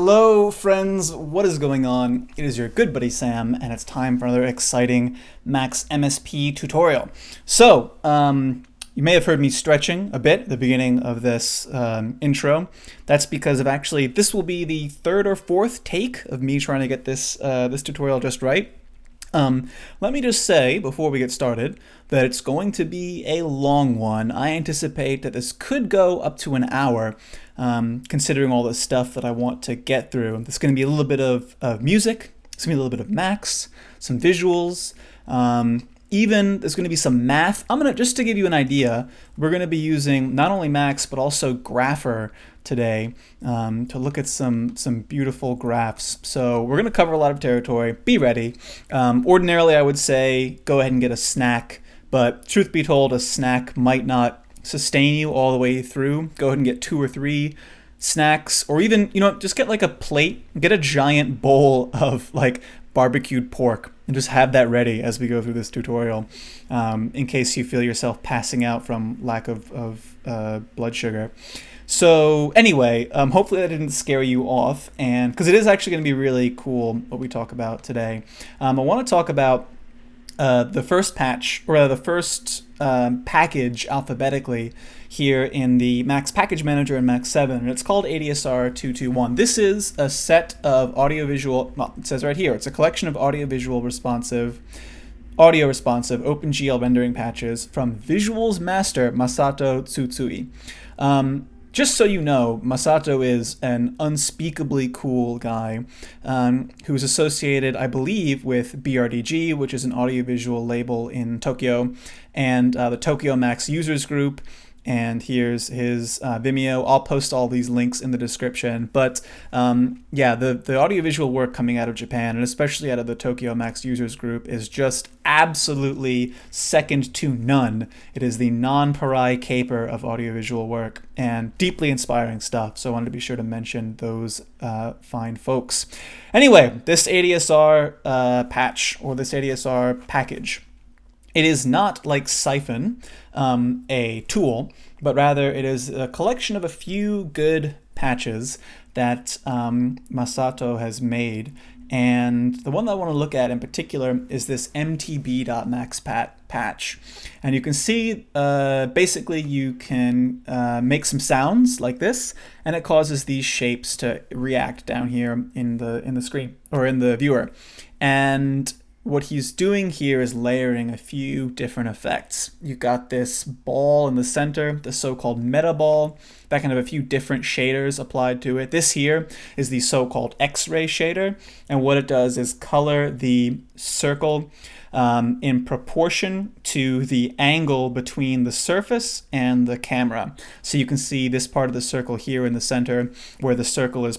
Hello friends, what is going on? It is your good buddy Sam, and it's time for another exciting Max MSP tutorial. So, you may have heard me stretching a bit at the beginning of this intro. That's because of actually, this will be the third or fourth take of me trying to get this, this tutorial just right. Let me just say, before we get started, that it's going to be a long one. I anticipate that this could go up to an hour, considering all the stuff that I want to get through. There's going to be a little bit of music, there's going to be a little bit of Max, some visuals, even there's going to be some math. Just to give you an idea, we're going to be using not only Max, but also Grapher today to look at some beautiful graphs. So we're going to cover a lot of territory. Be ready. Ordinarily, I would say go ahead and get a snack, but truth be told, a snack might not sustain you all the way through. Go ahead and get 2 or 3 snacks, or even, just get like a plate, get a giant bowl of like barbecued pork and just have that ready as we go through this tutorial, in case you feel yourself passing out from lack of blood sugar. So anyway, hopefully that didn't scare you off, and because it is actually going to be really cool what we talk about today. I want to talk about the first patch, or rather the first package alphabetically here in the Max Package Manager in Max 7, and it's called Adsr 221. This is a set of audiovisual, well, it says right here, it's a collection of audio responsive OpenGL rendering patches from Visuals Master Masato Tsutsui. Just so you know, Masato is an unspeakably cool guy who's associated, I believe, with BRDG, which is an audiovisual label in Tokyo, and the Tokyo Max Users Group. And here's his Vimeo. I'll post all these links in the description. But yeah, the audiovisual work coming out of Japan, and especially out of the Tokyo Max Users Group, is just absolutely second to none. It is the non-pariah caper of audiovisual work, and deeply inspiring stuff. So I wanted to be sure to mention those fine folks. Anyway, this ADSR patch, or this ADSR package, it is not like Siphon, a tool, but rather it is a collection of a few good patches that Masato has made. And the one that I want to look at in particular is this mtb.max patch. And you can see, basically you can make some sounds like this, and it causes these shapes to react down here in the screen, or in the viewer. And what he's doing here is layering a few different effects. You've got this ball in the center, the so-called meta ball, that can have a few different shaders applied to it. This here is the so-called X-ray shader, and what it does is color the circle in proportion to the angle between the surface and the camera. So you can see this part of the circle here in the center, where the circle is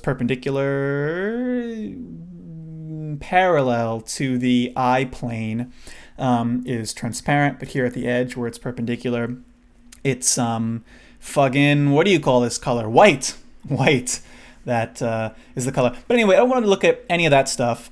parallel to the eye plane, is transparent, but here at the edge where it's perpendicular, it's fucking, what do you call this color? White. That is the color. But anyway, I don't want to look at any of that stuff,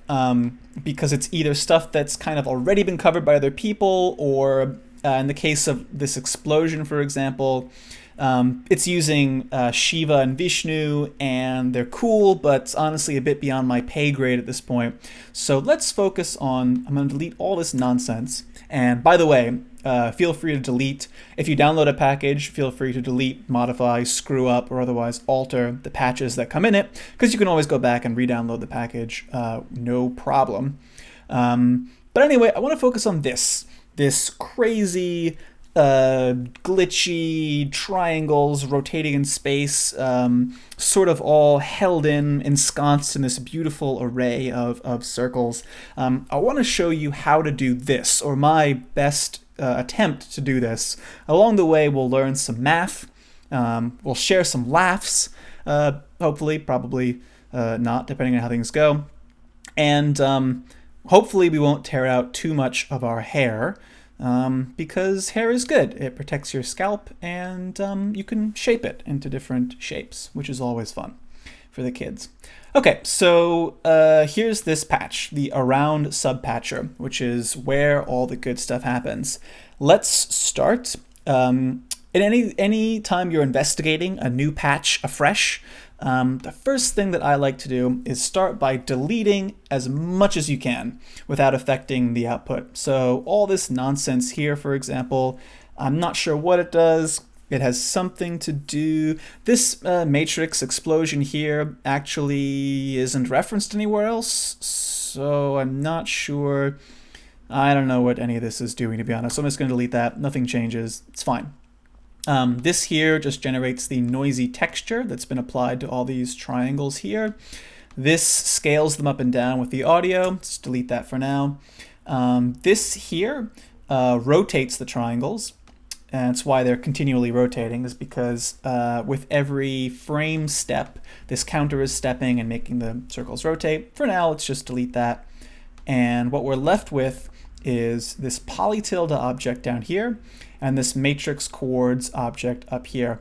because it's either stuff that's kind of already been covered by other people, or in the case of this explosion, for example, it's using Shiva and Vishnu, and they're cool, but it's honestly a bit beyond my pay grade at this point. So let's focus on, I'm going to delete all this nonsense. And by the way, feel free to delete, if you download a package, feel free to delete, modify, screw up, or otherwise alter the patches that come in it, because you can always go back and re-download the package, no problem. But anyway, I want to focus on this crazy, glitchy triangles rotating in space, sort of all held ensconced in this beautiful array of circles. I want to show you how to do this, or my best attempt to do this. Along the way, we'll learn some math, we'll share some laughs, hopefully, probably not, depending on how things go, and hopefully we won't tear out too much of our hair, because hair is good. It protects your scalp, and you can shape it into different shapes, which is always fun for the kids. Okay, so here's this patch, the Around subpatcher, which is where all the good stuff happens. Let's start. At any time you're investigating a new patch afresh, The first thing that I like to do is start by deleting as much as you can without affecting the output. So all this nonsense here, for example, I'm not sure what it does. It has something to do. This matrix explosion here actually isn't referenced anywhere else, so I'm not sure. I don't know what any of this is doing, to be honest. So I'm just going to delete that. Nothing changes. It's fine. This here just generates the noisy texture that's been applied to all these triangles here. This scales them up and down with the audio. Let's delete that for now. This here rotates the triangles. And that's why they're continually rotating, is because with every frame step, this counter is stepping and making the circles rotate. For now, let's just delete that. And what we're left with is this polytilde object down here and this matrix chords object up here.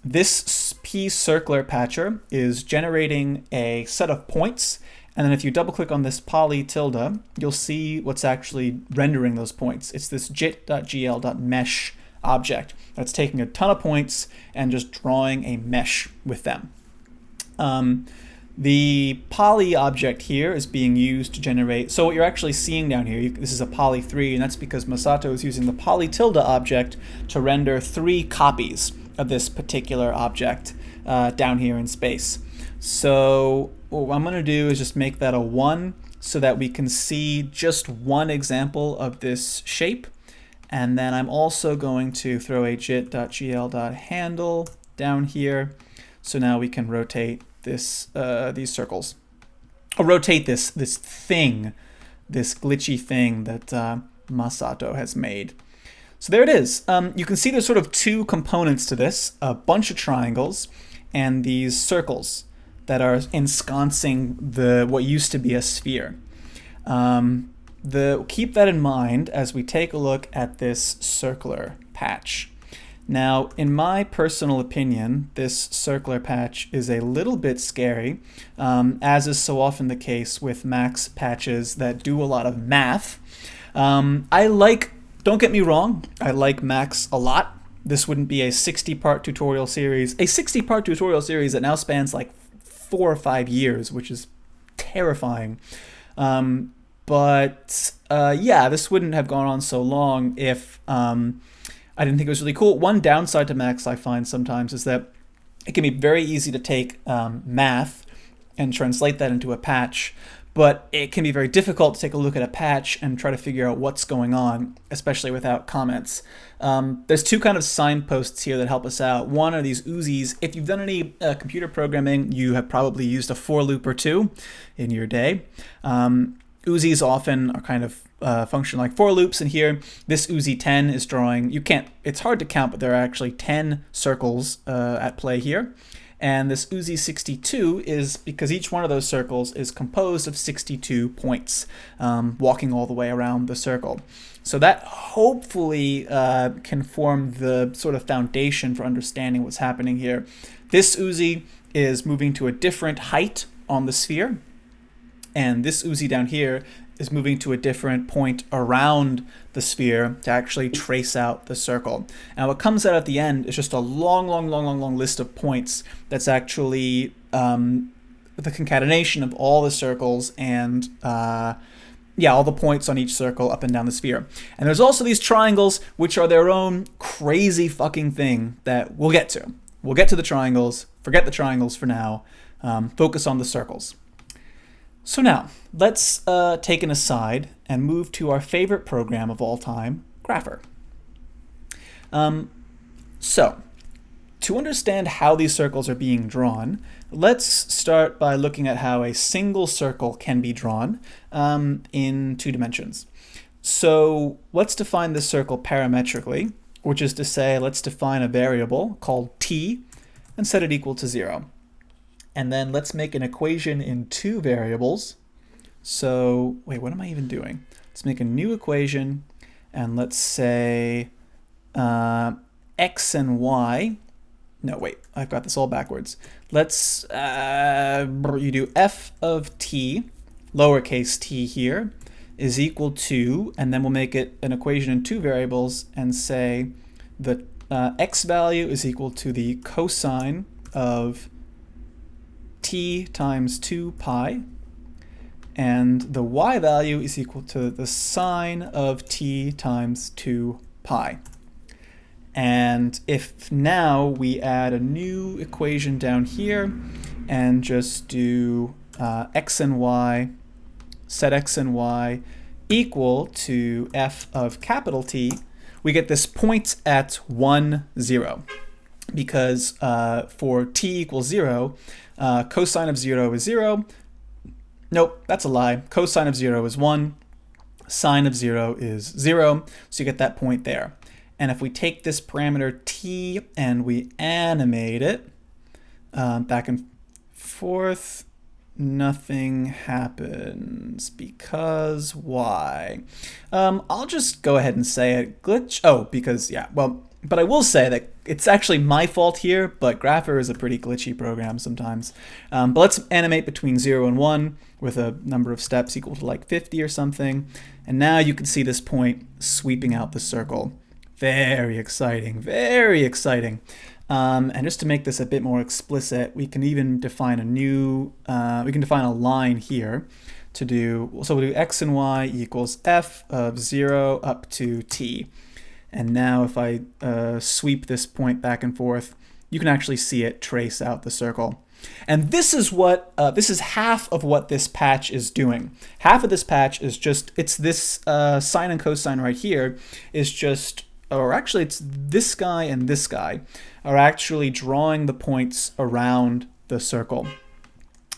This P circular patcher is generating a set of points, and then if you double click on this polytilde, you'll see what's actually rendering those points. It's this Jit.gl.mesh object that's taking a ton of points and just drawing a mesh with them. The poly object here is being used to generate, so what you're actually seeing down here, this is a poly 3, and that's because Masato is using the polytilde object to render 3 copies of this particular object down here in space. So what I'm going to do is just make that a 1 so that we can see just one example of this shape. And then I'm also going to throw a jit.gl.handle down here. So now we can rotate this these circles. Or rotate this thing, this glitchy thing that Masato has made. So there it is. You can see there's sort of 2 components to this, a bunch of triangles and these circles that are ensconcing what used to be a sphere. Keep that in mind as we take a look at this circular patch. Now, in my personal opinion, this circular patch is a little bit scary, as is so often the case with Max patches that do a lot of math. Don't get me wrong, I like Max a lot. This wouldn't be a 60-part tutorial series. A 60-part tutorial series that now spans like 4 or 5 years, which is terrifying. Yeah, this wouldn't have gone on so long if I didn't think it was really cool. One downside to Max I find sometimes is that it can be very easy to take math and translate that into a patch, but it can be very difficult to take a look at a patch and try to figure out what's going on, especially without comments. There's 2 kind of signposts here that help us out. One are these Uzis. If you've done any computer programming, you have probably used a for loop or 2 in your day. Uzis often are kind of function like for loops, and here this Uzi 10 is drawing, it's hard to count, but there are actually 10 circles at play here. And this Uzi 62 is because each one of those circles is composed of 62 points, walking all the way around the circle. So that hopefully can form the sort of foundation for understanding what's happening here. This Uzi is moving to a different height on the sphere, and this Uzi down here is moving to a different point around the sphere to actually trace out the circle. And what comes out at the end is just a long list of points that's actually the concatenation of all the circles and all the points on each circle up and down the sphere. And there's also these triangles, which are their own crazy fucking thing that we'll get to. We'll get to the triangles, forget the triangles for now, focus on the circles. So now, let's take an aside and move to our favorite program of all time, Grapher. So, to understand how these circles are being drawn, let's start by looking at how a single circle can be drawn in 2 dimensions. So, let's define this circle parametrically, which is to say, let's define a variable called t and set it equal to 0. And then let's make an equation in 2 variables. So, wait, what am I even doing? Let's make a new equation, and let's say x and y. No, wait, I've got this all backwards. Let's, you do f of t, lowercase t here, is equal to, and then we'll make it an equation in 2 variables and say the x value is equal to the cosine of t times 2 pi, and the y value is equal to the sine of t times 2 pi. And if now we add a new equation down here and just do x and y, set x and y equal to f of capital T, we get this point at 1, 0. Because for t equals 0, cosine of 0 is 0. Nope, that's a lie. Cosine of 0 is 1. Sine of 0 is 0. So you get that point there. And if we take this parameter t and we animate it back and forth, nothing happens because why? I'll just go ahead and say it. Glitch. Oh, because, yeah, well, but I will say that it's actually my fault here, but Grapher is a pretty glitchy program sometimes. But let's animate between 0 and 1 with a number of steps equal to like 50 or something. And now you can see this point sweeping out the circle. Very exciting, very exciting. And just to make this a bit more explicit, we can even define a new, we can define a line here to do, so we'll do x and y equals f of 0 up to t. And now if I sweep this point back and forth, you can actually see it trace out the circle. And this is what, this is half of what this patch is doing. Half of this patch is just, it's this sine and cosine right here is just, or actually it's this guy and this guy are actually drawing the points around the circle.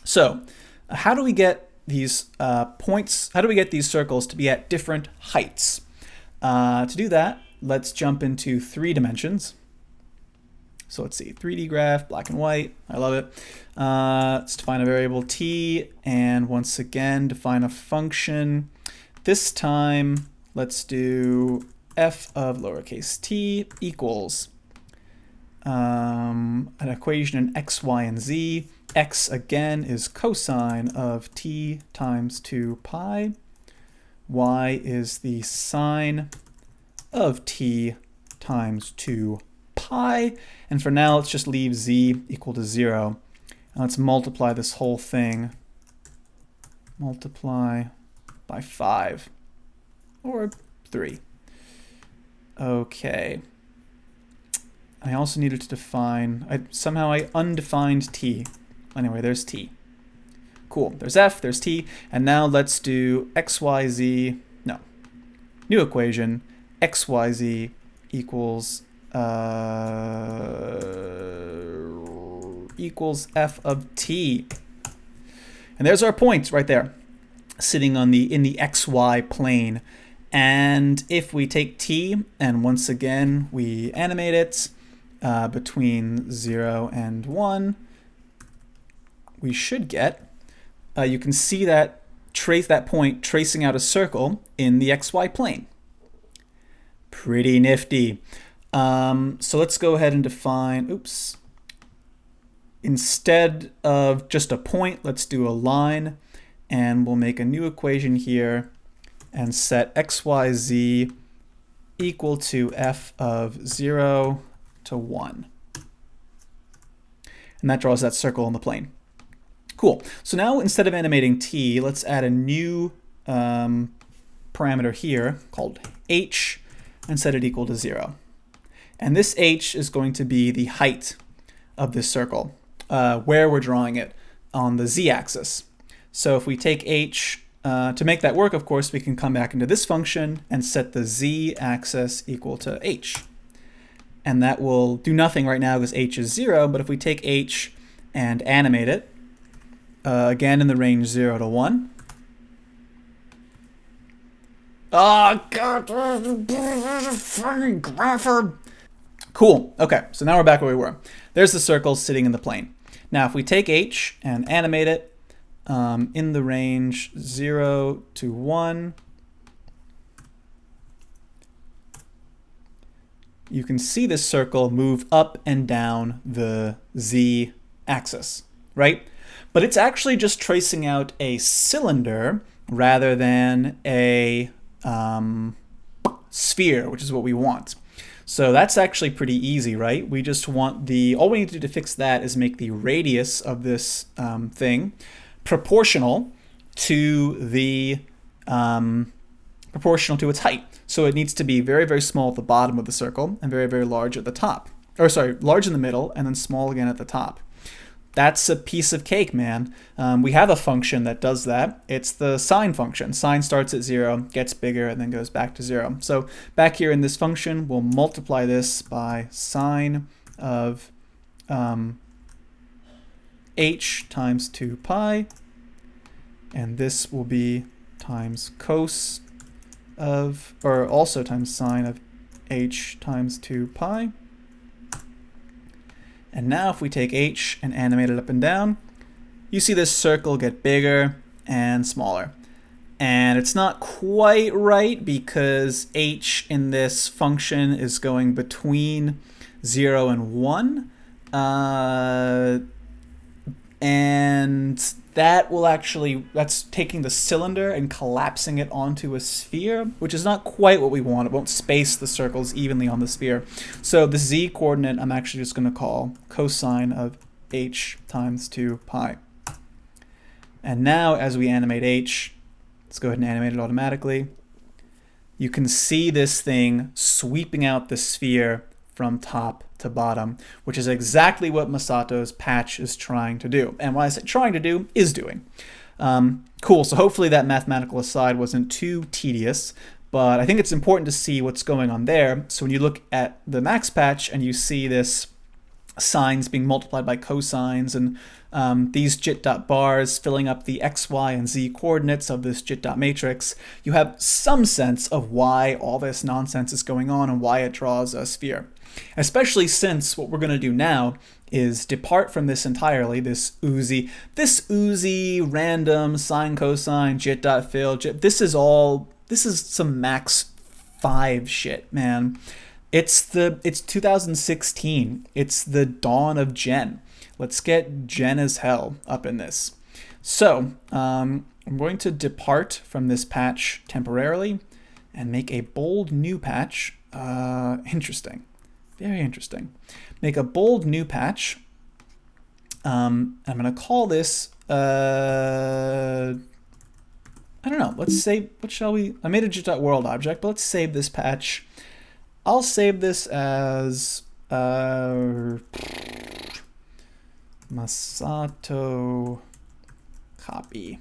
So how do we get these points, how do we get these circles to be at different heights? To do that, let's jump into 3 dimensions. So let's see, 3D graph, black and white, I love it. Let's define a variable t, and once again, define a function. This time, let's do f of lowercase t equals an equation in x, y, and z. X, again, is cosine of t times 2 pi. Y is the sine of t times 2 pi. And for now, let's just leave z equal to 0. And let's multiply this whole thing. Multiply by 5 or 3. Okay. I also needed to define, somehow I undefined t. Anyway, there's t. Cool, there's f, there's t, and now let's do xyz, no, new equation, xyz equals equals f of t. And there's our point right there, sitting on in the xy plane. And if we take t, and once again we animate it between 0 and 1, we should get, you can see that point tracing out a circle in the xy plane. Pretty nifty. So let's go ahead and define, oops, instead of just a point, let's do a line, and we'll make a new equation here and set xyz equal to f of 0 to 1. And that draws that circle on the plane. Cool. So now instead of animating t, let's add a new parameter here called h and set it equal to 0. And this h is going to be the height of this circle, where we're drawing it on the z-axis. So if we take h, to make that work, of course, we can come back into this function and set the z-axis equal to h. And that will do nothing right now because h is 0, but if we take h and animate it, again in the range 0 to 1. Oh, God. Fucking grapher. Cool. Okay, so now we're back where we were. There's the circle sitting in the plane. Now, if we take h and animate it in the range 0 to 1, you can see this circle move up and down the z-axis, right? But it's actually just tracing out a cylinder rather than a sphere, which is what we want. So that's actually pretty easy, right? We just want all we need to do to fix that is make the radius of this thing proportional to its height. So it needs to be very, very small at the bottom of the circle and very, very large at the top. Or sorry, large in the middle and then small again at the top. That's a piece of cake, man. We have a function that does that. It's the sine function. Sine starts at 0, gets bigger, and then goes back to 0. So back here in this function, we'll multiply this by sine of h times 2 pi. And this will be times cos of, or also times sine of h times 2 pi. And now if we take h and animate it up and down, you see this circle get bigger and smaller. And it's not quite right because h in this function is going between 0 and 1. And that's taking the cylinder and collapsing it onto a sphere, which is not quite what we want. It won't space the circles evenly on the sphere. So the z coordinate I'm actually just going to call cosine of h times 2 pi. And now as we animate h, let's go ahead and animate it automatically. You can see this thing sweeping out the sphere from top to bottom, which is exactly what Masato's patch is trying to do. And when I say trying to do, is doing. Cool, so hopefully that mathematical aside wasn't too tedious, but I think it's important to see what's going on there. So when you look at the max patch and you see this sines being multiplied by cosines and these jit.bars filling up the x, y, and z coordinates of this jit.matrix, you have some sense of why all this nonsense is going on and why it draws a sphere. Especially since what we're going to do now is depart from this entirely, this oozy random sine cosine jit.fill. This is some max 5 shit, man. It's 2016. It's the dawn of Gen. Let's get Gen as hell up in this. So I'm going to depart from this patch temporarily and make a bold new patch. Interesting. Very interesting. Make a bold new patch. I'm going to call this, I don't know, let's say, what shall we? I made a jit.world object, but let's save this patch. I'll save this as Masato copy.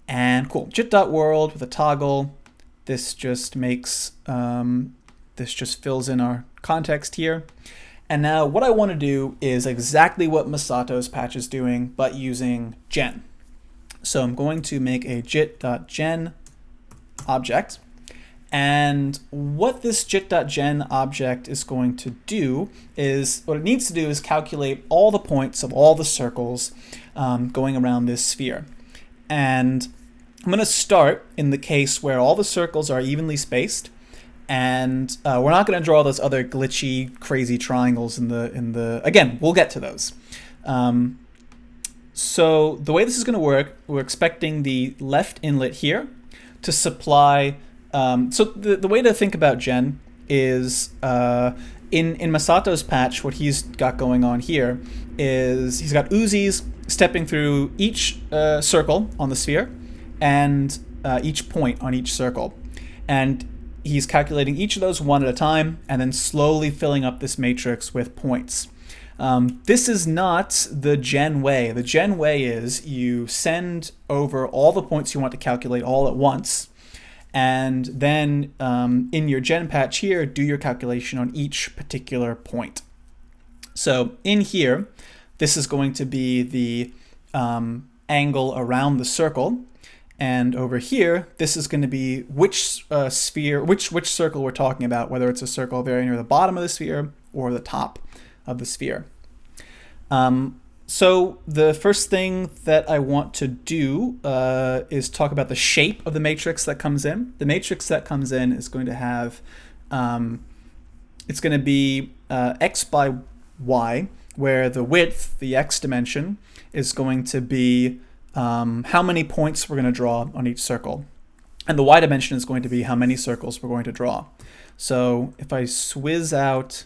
And cool, jit.world with a toggle. This just makes, this just fills in our context here. And now what I want to do is exactly what Masato's patch is doing, but using Gen. So I'm going to make a jit.gen object. And what this jit.gen object is going to do is, what it needs to do is calculate all the points of all the circles going around this sphere. And I'm going to start in the case where all the circles are evenly spaced. And we're not going to draw those other glitchy, crazy triangles in the again, we'll get to those. So the way this is going to work, we're expecting the left inlet here to supply, so the way to think about Gen is in Masato's patch, what he's got going on here is he's got Uzis stepping through each circle on the sphere and each point on each circle. And he's calculating each of those one at a time and then slowly filling up this matrix with points. This is not the Gen way. The Gen way is you send over all the points you want to calculate all at once, and then in your Gen patch here, do your calculation on each particular point. So in here, this is going to be the angle around the circle. And over here, this is going to be which sphere, which circle we're talking about, whether it's a circle very near the bottom of the sphere or the top of the sphere. So the first thing that I want to do is talk about the shape of the matrix that comes in. The matrix that comes in is going to have, it's going to be x by y, where the width, the x dimension, is going to be how many points we're going to draw on each circle. And the y dimension is going to be how many circles we're going to draw. So if I swizz out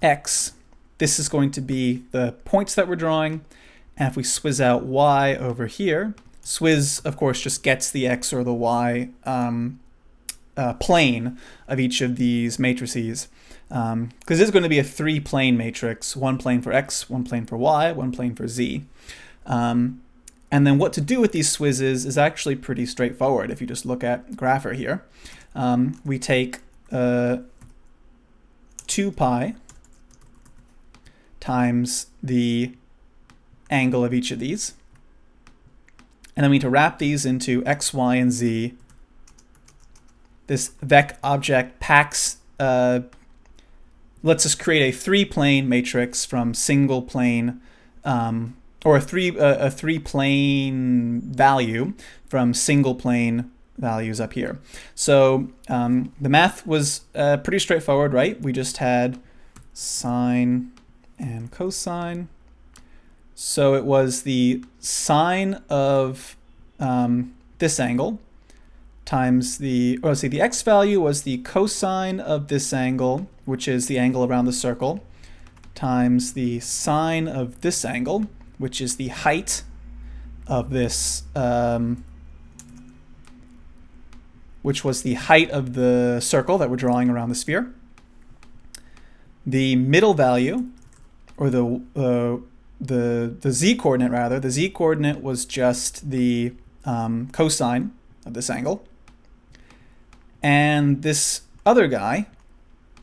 x, this is going to be the points that we're drawing. And if we swizz out y over here, swizz, of course, just gets the x or the y plane of each of these matrices. Because this is going to be a 3-plane matrix, 1 plane for x, 1 plane for y, 1 plane for z. And then what to do with these swizzes is actually pretty straightforward. If you just look at Grapher here, we take 2 pi times the angle of each of these. And then we need to wrap these into x, y, and z. This vec object packs, lets us create a 3-plane matrix from single plane, or a 3-plane value from single plane values up here. So the math was pretty straightforward, right? We just had sine and cosine. So it was the sine of this angle times the x value was the cosine of this angle, which is the angle around the circle, times the sine of this angle, which is the height of this, which was the height of the circle that we're drawing around the sphere. The middle value, or the z-coordinate rather, the z-coordinate was just the cosine of this angle. And this other guy,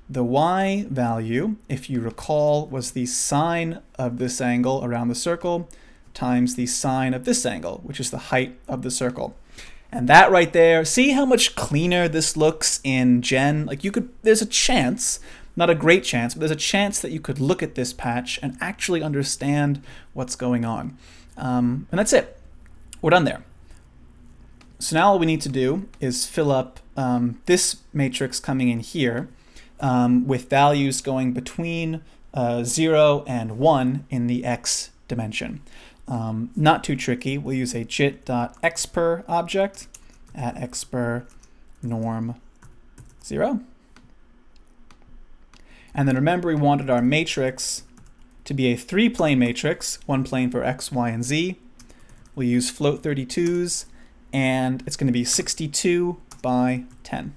the y value, if you recall, was the sine of this angle around the circle times the sine of this angle, which is the height of the circle. And that right there, see how much cleaner this looks in Gen? Like there's a chance, not a great chance, but there's a chance that you could look at this patch and actually understand what's going on. And that's it. We're done there. So now all we need to do is fill up this matrix coming in here with values going between 0 and 1 in the x dimension. Not too tricky. We'll use a jit.xper object at xper norm 0. And then remember, we wanted our matrix to be a 3-plane matrix, 1 plane for x, y, and z. We'll use float 32s, and it's going to be 62 by 10.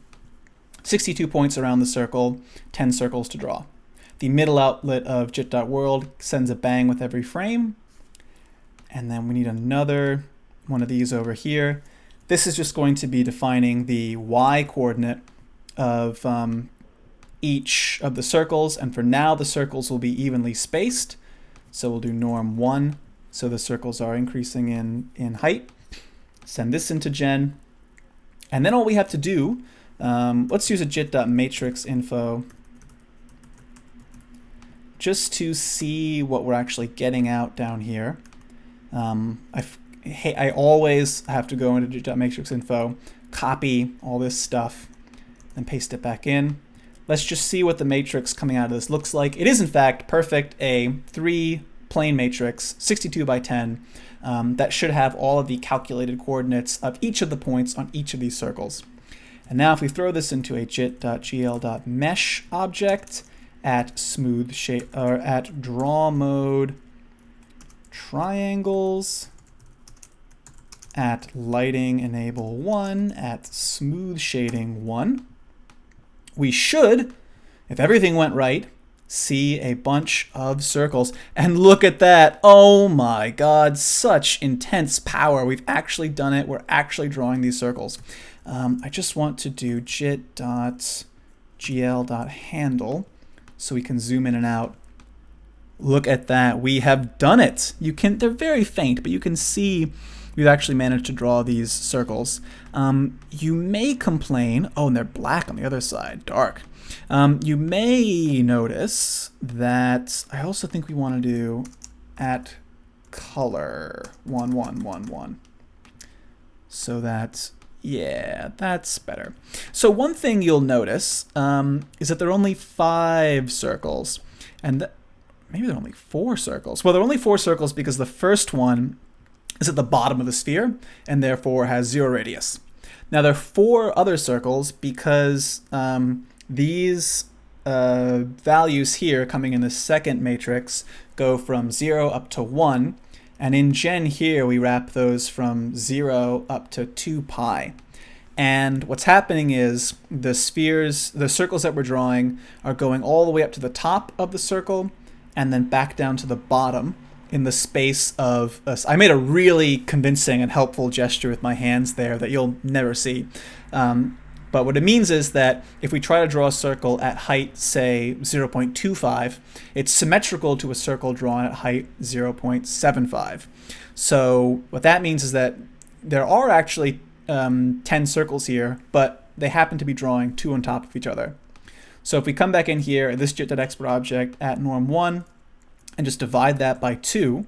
62 points around the circle, 10 circles to draw. The middle outlet of jit.world sends a bang with every frame. And then we need another one of these over here. This is just going to be defining the y-coordinate of each of the circles. And for now, the circles will be evenly spaced. So we'll do norm 1. So the circles are increasing in height. Send this into Gen. And then all we have to do, let's use a jit.matrixinfo just to see what we're actually getting out down here. I always have to go into jit.matrixinfo, copy all this stuff, and paste it back in. Let's just see what the matrix coming out of this looks like. It is, in fact, perfect, a 3-plane matrix, 62 by 10, that should have all of the calculated coordinates of each of the points on each of these circles. And now if we throw this into a jit.gl.mesh object at smooth shape, or at draw mode triangles, at lighting enable 1, at smooth shading 1, we should, if everything went right, see a bunch of circles. And look at that. Oh my God, such intense power. We've actually done it. We're actually drawing these circles. I just want to do jit.gl.handle so we can zoom in and out. Look at that. We have done it. They're very faint, but you can see we've actually managed to draw these circles. You may complain, oh, and they're black on the other side, dark. You may notice that I also think we want to do at color 1, 1, 1, 1. So that, yeah, that's better. So one thing you'll notice is that there are only 5 circles. And maybe there are only 4 circles. Well, there are only 4 circles because the first one is at the bottom of the sphere and therefore has 0 radius. Now there are 4 other circles because these values here coming in the second matrix go from 0 up to 1, and in Gen here we wrap those from 0 up to 2 pi. And what's happening is the circles that we're drawing are going all the way up to the top of the circle and then back down to the bottom in the space of I made a really convincing and helpful gesture with my hands there that you'll never see. But what it means is that if we try to draw a circle at height, say 0.25, it's symmetrical to a circle drawn at height 0.75. So what that means is that there are actually 10 circles here, but they happen to be drawing 2 on top of each other. So if we come back in here, this Jit.Export object at norm1, and just divide that by 2,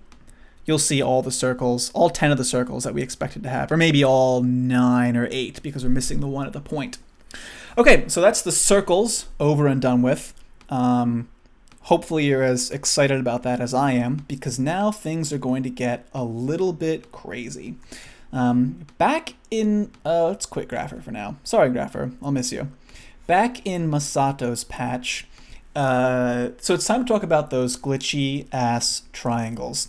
you'll see all the circles, all 10 of the circles that we expected to have, or maybe all 9 or 8 because we're missing the 1 at the point. Okay, so that's the circles over and done with. Hopefully you're as excited about that as I am, because now things are going to get a little bit crazy. Back in, let's quit Grapher for now. Sorry, Grapher, I'll miss you. Back in Masato's patch, so it's time to talk about those glitchy ass triangles.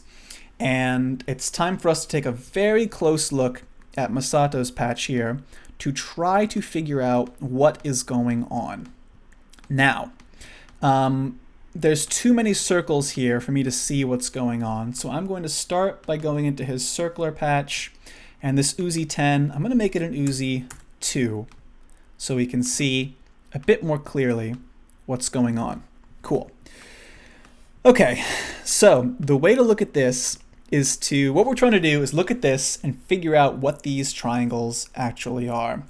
And it's time for us to take a very close look at Masato's patch here to try to figure out what is going on. Now, there's too many circles here for me to see what's going on. So I'm going to start by going into his circular patch, and this Uzi 10, I'm going to make it an Uzi 2 so we can see a bit more clearly what's going on. Cool. Okay, so the way to look at this is what we're trying to do is look at this and figure out what these triangles actually are.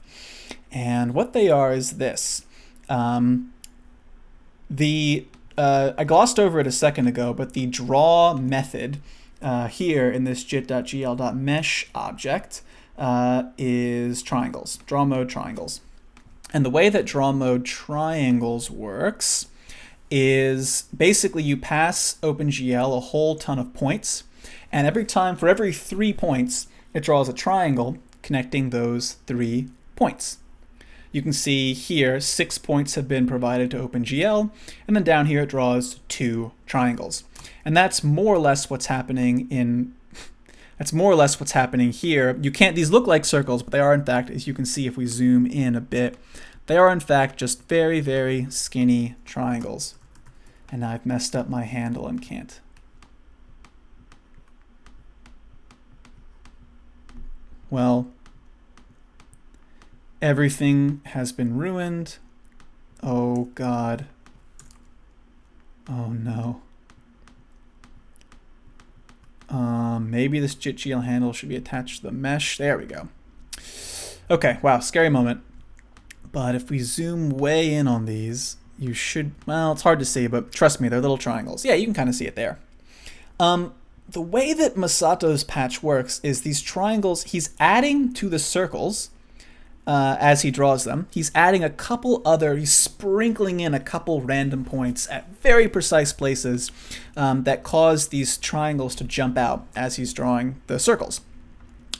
And what they are is this. I glossed over it a second ago, but the draw method here in this jit.gl.mesh object is triangles, draw mode triangles. And the way that draw mode triangles works is basically you pass OpenGL a whole ton of points, and for every 3 points, it draws a triangle connecting those 3 points. You can see here 6 points have been provided to OpenGL, and then down here it draws 2 triangles. And that's more or less what's happening here. These look like circles, but they are in fact, as you can see if we zoom in a bit, they are in fact just very, very skinny triangles. And now I've messed up my handle and can't. Well, everything has been ruined. Oh God. Oh no. Maybe this Jgl handle should be attached to the mesh. There we go. Okay, wow, scary moment. But if we zoom way in on these, you should, well, it's hard to see, but trust me, they're little triangles. Yeah, you can kind of see it there. The way that Masato's patch works is these triangles, he's adding to the circles as he draws them. He's adding he's sprinkling in a couple random points at very precise places that cause these triangles to jump out as he's drawing the circles.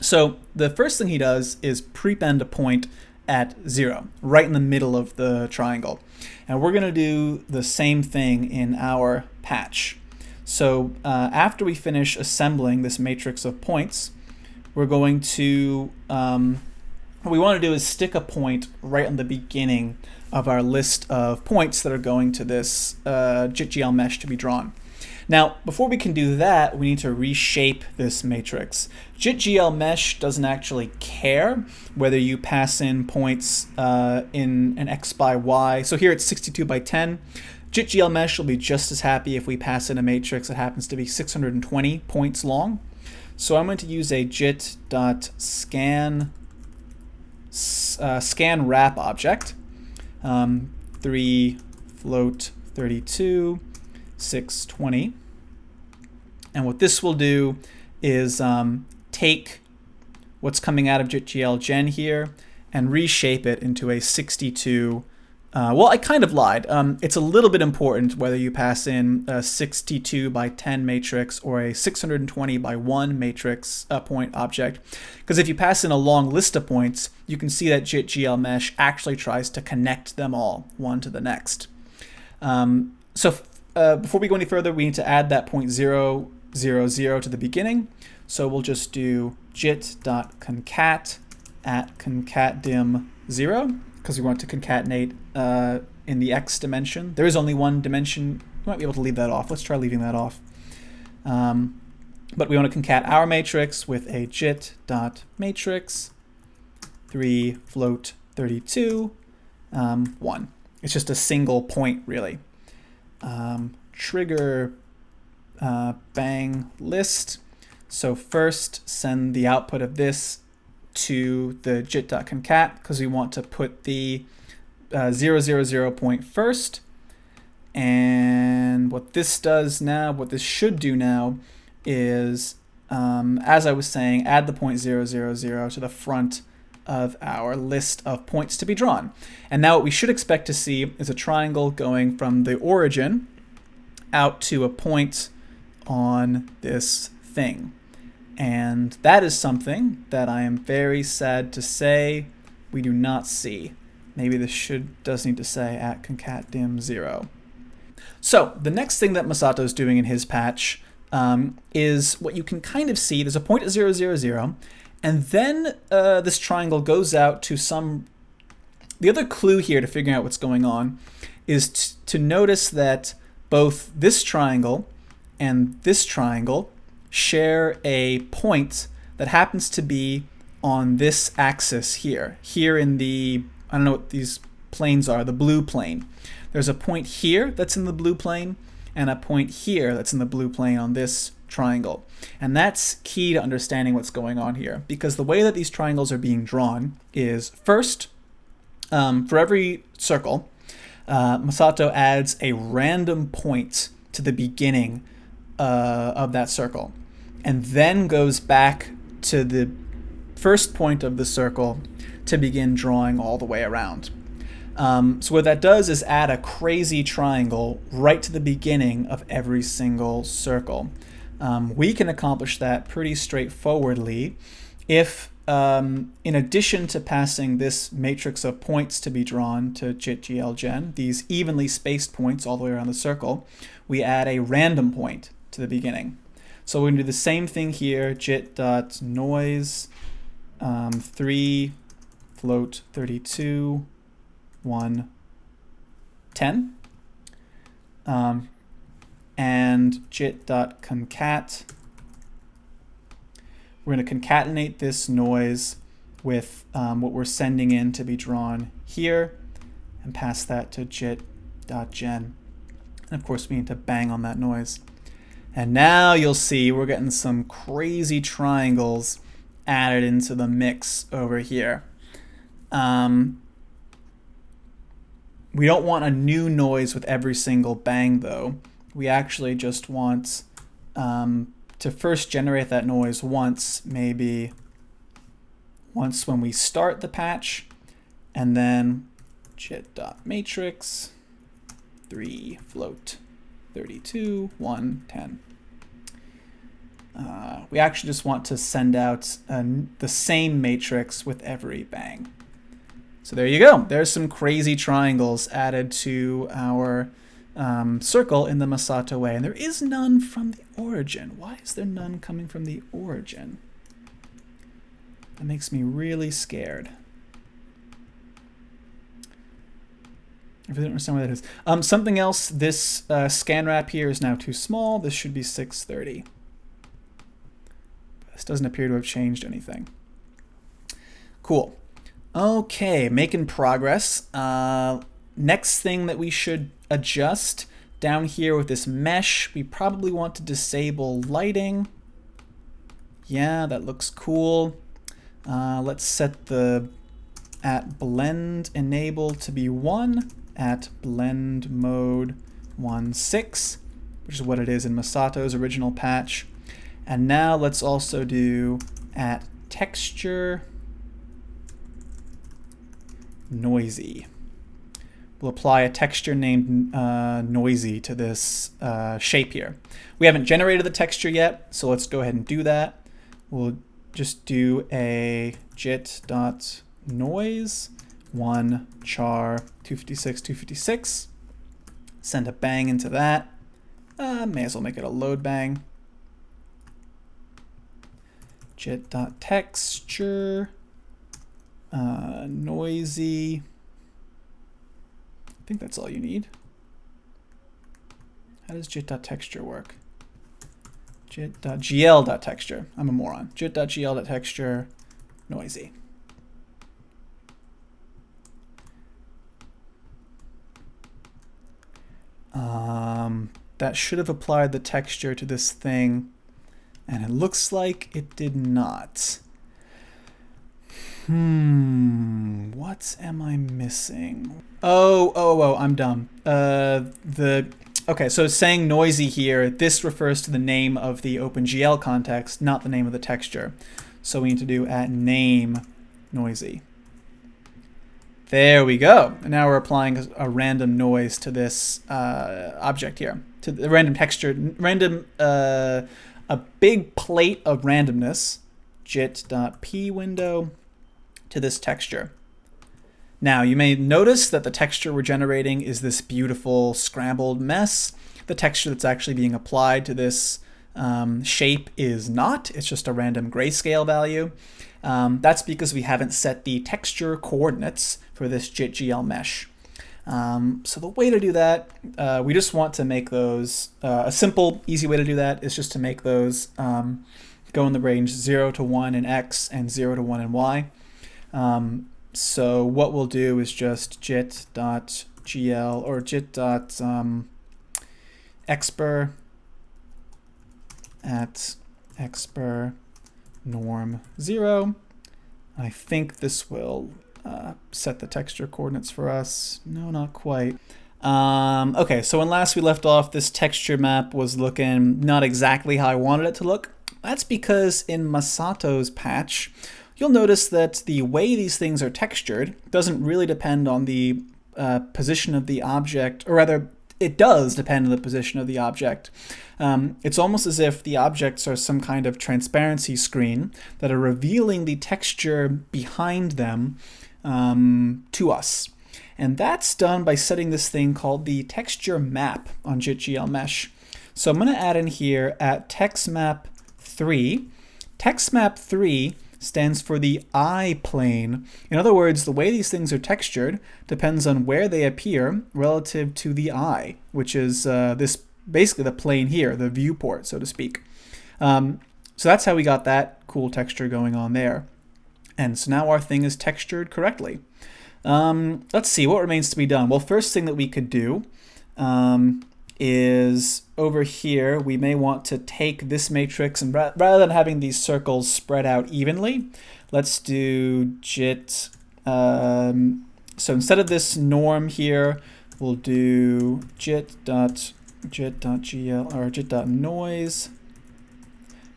So the first thing he does is prepend a point at 0, right in the middle of the triangle. And we're going to do the same thing in our patch. So after we finish assembling this matrix of points, we're going to, what we want to do is stick a point right on the beginning of our list of points that are going to this Jgl Mesh to be drawn. Now, before we can do that, we need to reshape this matrix. Jgl Mesh doesn't actually care whether you pass in points in an x by y. So here it's 62 by 10. Jgl Mesh will be just as happy if we pass in a matrix that happens to be 620 points long. So I'm going to use a jit.scan scan wrap object. 3 float 32 620. And what this will do is take what's coming out of Jit GL Gen here and reshape it into a 62 Well, I kind of lied. It's a little bit important whether you pass in a 62 by 10 matrix or a 620 by 1 matrix point object. Because if you pass in a long list of points, you can see that Jit-GL Mesh actually tries to connect them all, one to the next. Before we go any further, we need to add that 0.000 to the beginning. So we'll just do jit.concat at concatdim0, because we want to concatenate in the x dimension. There is only one dimension. We might be able to leave that off. Let's try leaving that off. But we want to concat our matrix with a jit.matrix 3 float 32 1. It's just a single point, really. Trigger bang list. So first send the output of this to the jit.concat, because we want to put the 000 point first. And what this does now, what this should do now, is, as I was saying, add the 0.000 to the front of our list of points to be drawn. And now what we should expect to see is a triangle going from the origin out to a point on this thing. And that is something that I am very sad to say we do not see. Maybe this does need to say at concatdim0. So the next thing that Masato is doing in his patch is what you can kind of see. There's a point at 000, and then this triangle goes out to some... The other clue here to figuring out what's going on is to notice that both this triangle and this triangle share a point that happens to be on this axis here. Here in the, I don't know what these planes are, the blue plane. There's a point here that's in the blue plane and a point here that's in the blue plane on this triangle. And that's key to understanding what's going on here, because the way that these triangles are being drawn is first, for every circle, Masato adds a random point to the beginning of that circle, and then goes back to the first point of the circle to begin drawing all the way around. So what that does is add a crazy triangle right to the beginning of every single circle. We can accomplish that pretty straightforwardly if, in addition to passing this matrix of points to be drawn to Jit-GL Gen, these evenly spaced points all the way around the circle, we add a random point to the beginning. So we're going to do the same thing here, jit.noise 3 float 32 1 10, and jit.concat. We're going to concatenate this noise with what we're sending in to be drawn here, and pass that to jit.gen. And of course we need to bang on that noise. And now you'll see we're getting some crazy triangles added into the mix over here. We don't want a new noise with every single bang, though. We actually just want to first generate that noise once, maybe once when we start the patch, and then jit.matrix 3 float 32 1 10. We actually just want to send out the same matrix with every bang. So there you go. There's some crazy triangles added to our circle in the Masato way. And there is none from the origin. Why is there none coming from the origin? That makes me really scared. I really don't understand what that is. Something else, this scan wrap here is now too small. This should be 630. This doesn't appear to have changed anything. Cool. Okay, making progress. Next thing that we should adjust down here with this mesh, we probably want to disable lighting. Yeah, that looks cool. Let's set the at blend enable to be 1 at blend mode 1.6, which is what it is in Masato's original patch. And now let's also do at texture noisy. we'll apply a texture named noisy to this shape here. We haven't generated the texture yet, so let's go ahead and do that. We'll just do a jit.noise 1 char 256 256. Send a bang into that. May as well make it a load bang. Jit.texture noisy. I think that's all you need. How does jit.texture work? Jit.gl.texture. I'm a moron. Jit.gl.texture noisy. That should have applied the texture to this thing, and it looks like it did not. What am I missing? Oh, I'm dumb. Okay, so it's saying noisy here. This refers to the name of the OpenGL context, not the name of the texture. So we need to do @name noisy. There we go. And now we're applying a random noise to this object here, to the random texture, a big plate of randomness, jit.p window, to this texture. Now you may notice that the texture we're generating is this beautiful scrambled mess. The texture that's actually being applied to this shape is not. It's just a random grayscale value. That's because we haven't set the texture coordinates for this Jgl Mesh. So the way to do that, we just want to make those, a simple, easy way to do that is just to make those go in the range 0 to 1 in X and 0 to 1 in Y. So what we'll do is just jit.gl or jit.expr at expr norm 0. I think this will set the texture coordinates for us. No, not quite. Okay, so when last we left off, this texture map was looking not exactly how I wanted it to look. That's because in Masato's patch, you'll notice that the way these things are textured doesn't really depend on the position of the object, or rather, it does depend on the position of the object. It's almost as if the objects are some kind of transparency screen that are revealing the texture behind them to us. And that's done by setting this thing called the texture map on Jgl Mesh. So I'm going to add in here at textmap3. Textmap3 stands for the eye plane. In other words, the way these things are textured depends on where they appear relative to the eye, which is this basically the plane here, the viewport, so to speak. So that's how we got that cool texture going on there. And so now our thing is textured correctly. Let's see, what remains to be done? Well, first thing that we could do is over here, we may want to take this matrix and rather than having these circles spread out evenly, let's do jit. So instead of this norm here, we'll do jit.gl or jit.noise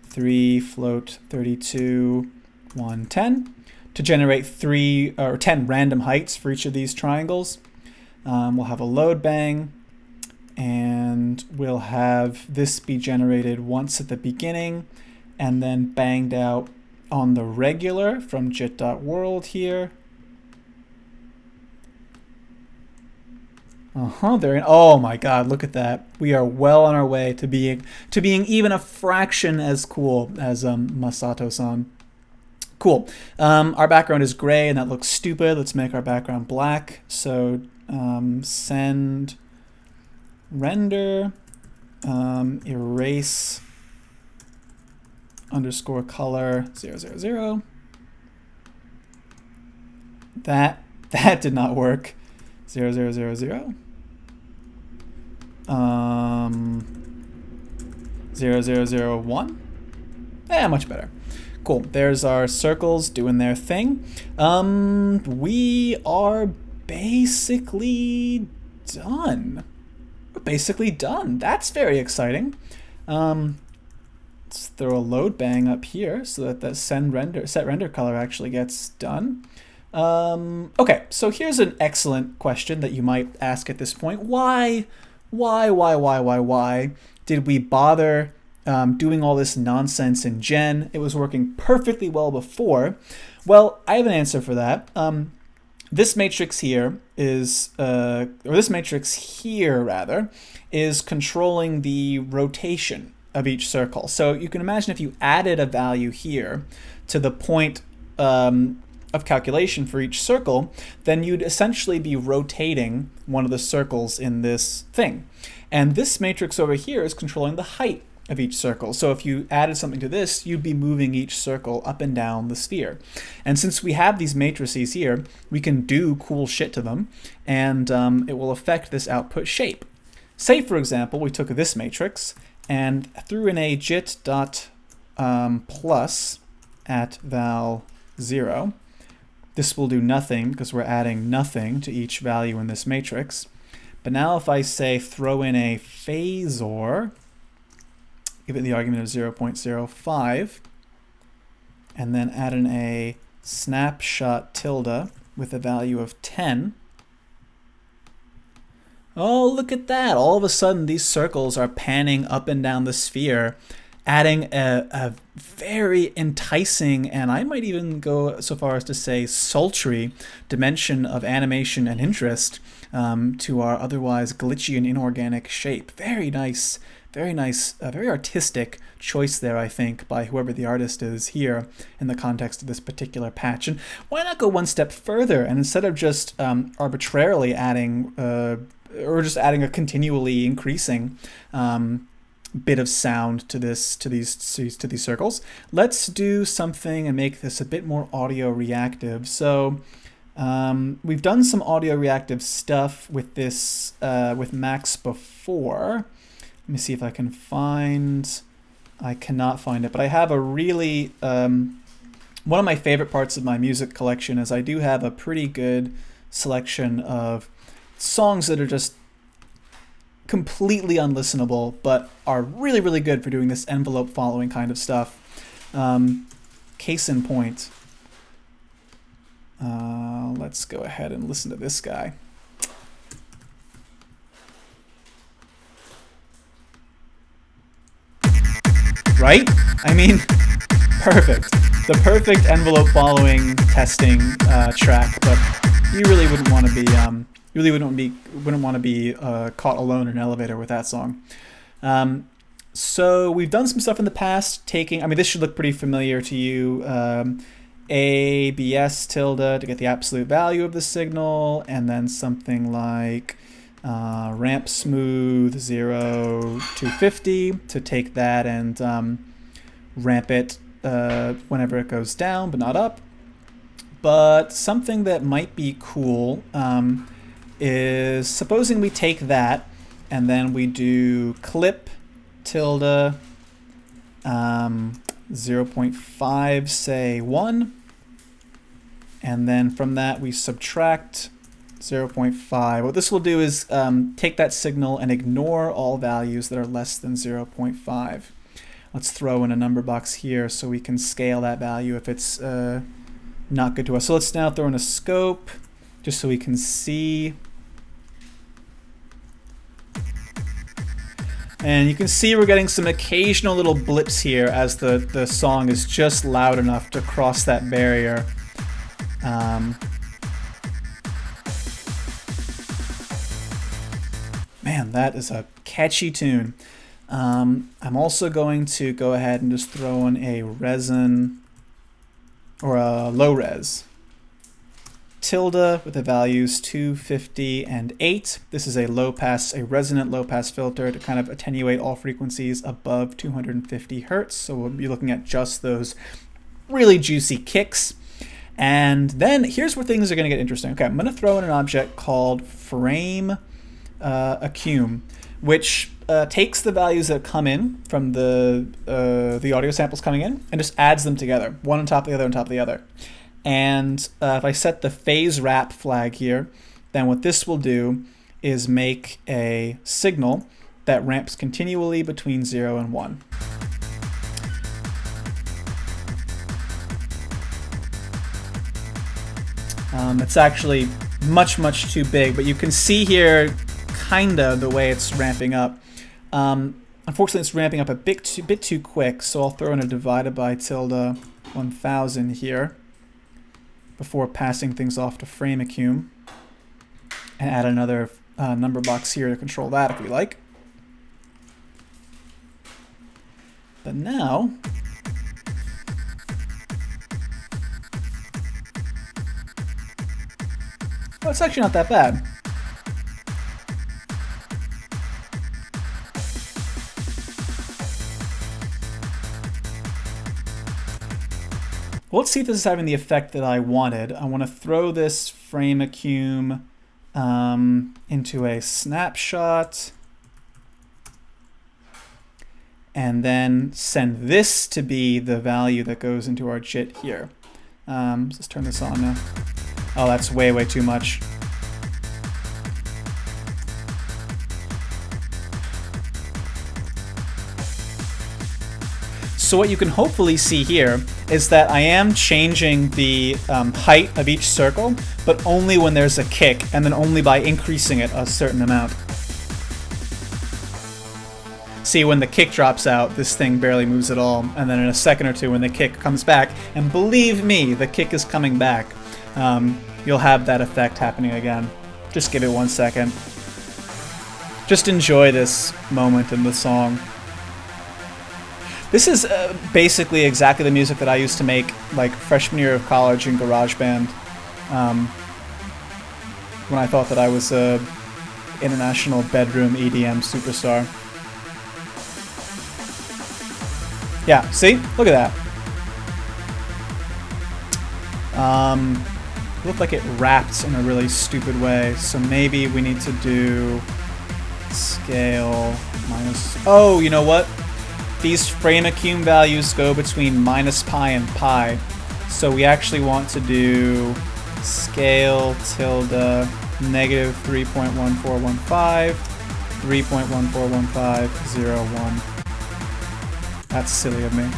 3 float 32 110 to generate 3 or 10 random heights for each of these triangles. We'll have a load bang, and we'll have this be generated once at the beginning and then banged out on the regular from jit.world here. Oh my god, look at that. We are well on our way to being even a fraction as cool as Masato-san. Cool. Our background is gray and that looks stupid. Let's make our background black. So send render erase underscore color 000. That did not work. 0000. 0001. Yeah, much better. Cool. There's our circles doing their thing. We are basically done. We're basically done. That's very exciting. Let's throw a load bang up here so that the set render color actually gets done. Okay, so here's an excellent question that you might ask at this point. Why did we bother doing all this nonsense in Gen? It was working perfectly well before. Well, I have an answer for that. This matrix here is, or this matrix here rather, is controlling the rotation of each circle. So you can imagine if you added a value here to the point of calculation for each circle, then you'd essentially be rotating one of the circles in this thing. And this matrix over here is controlling the height of each circle. So if you added something to this, you'd be moving each circle up and down the sphere. And since we have these matrices here, we can do cool shit to them, and it will affect this output shape. Say, for example, we took this matrix and threw in a jit dot plus at val 0. This will do nothing because we're adding nothing to each value in this matrix. But now if I say throw in a phasor, give it the argument of 0.05, and then add in a snapshot tilde with a value of 10. Oh, look at that. All of a sudden, these circles are panning up and down the sphere, adding a very enticing, and I might even go so far as to say sultry, dimension of animation and interest to our otherwise glitchy and inorganic shape. Very nice. Very nice, very artistic choice there, I think, by whoever the artist is here in the context of this particular patch. And why not go one step further and instead of just arbitrarily adding, or just adding a continually increasing bit of sound to these circles, let's do something and make this a bit more audio reactive. So we've done some audio reactive stuff with this with Max before. Let me see if I can find, I cannot find it, but I have a really, one of my favorite parts of my music collection is I do have a pretty good selection of songs that are just completely unlistenable, but are really, really good for doing this envelope following kind of stuff. Case in point, let's go ahead and listen to this guy. Right? I mean, perfect. The perfect envelope following testing track, but you really wouldn't want to be caught alone in an elevator with that song. So we've done some stuff in the past, taking, I mean, this should look pretty familiar to you. ABS tilde to get the absolute value of the signal, and then something like ramp smooth 0 to 50 to take that and ramp it whenever it goes down, but not up. But something that might be cool is supposing we take that and then we do clip tilde 0.5, say 1, and then from that we subtract 0.5. What this will do is take that signal and ignore all values that are less than 0.5. Let's throw in a number box here so we can scale that value if it's not good to us. So let's now throw in a scope just so we can see. And you can see we're getting some occasional little blips here as the song is just loud enough to cross that barrier. Man, that is a catchy tune. I'm also going to go ahead and just throw in a resin or a low res tilde with the values 250 and 8. This is a low pass, a resonant low pass filter to kind of attenuate all frequencies above 250 hertz. So we'll be looking at just those really juicy kicks. And then here's where things are going to get interesting. Okay, I'm going to throw in an object called frame accum, which takes the values that come in from the audio samples coming in and just adds them together, one on top of the other on top of the other. And if I set the phase wrap flag here, then what this will do is make a signal that ramps continually between 0 and 1. It's actually much, much too big, but you can see here kinda the way it's ramping up. Unfortunately, it's ramping up a bit too quick, so I'll throw in a divided by tilde 1000 here before passing things off to FrameAccum, and add another number box here to control that if we like. But now, oh, it's actually not that bad. Well, let's see if this is having the effect that I wanted. I want to throw this FrameAccum into a snapshot, and then send this to be the value that goes into our JIT here. Let's turn this on now. Oh, that's way, way too much. So what you can hopefully see here is that I am changing the height of each circle, but only when there's a kick, and then only by increasing it a certain amount. See, when the kick drops out, this thing barely moves at all, and then in a second or two when the kick comes back, and believe me, the kick is coming back, you'll have that effect happening again. Just give it 1 second. Just enjoy this moment in the song. This is basically exactly the music that I used to make like freshman year of college in GarageBand, when I thought that I was a international bedroom EDM superstar. Yeah, see? Look at that. It looked like it wrapped in a really stupid way, so maybe we need to do scale minus... Oh, you know what? These FrameAccum values go between minus pi and pi, so we actually want to do scale tilde negative 3.1415, 3.141501. That's silly of me.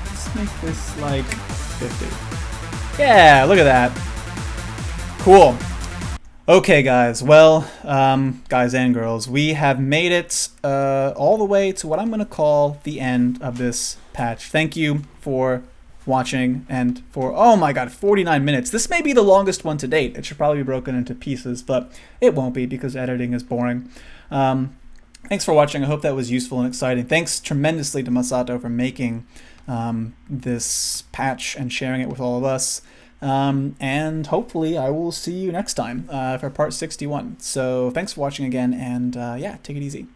Let's make this like 50. Yeah, look at that. Cool. Okay, guys. Well, guys and girls, we have made it all the way to what I'm going to call the end of this patch. Thank you for watching and for, oh my god, 49 minutes. This may be the longest one to date. It should probably be broken into pieces, but it won't be because editing is boring. Thanks for watching. I hope that was useful and exciting. Thanks tremendously to Masato for making this patch and sharing it with all of us. And hopefully I will see you next time for part 61. So thanks for watching again, and yeah, take it easy.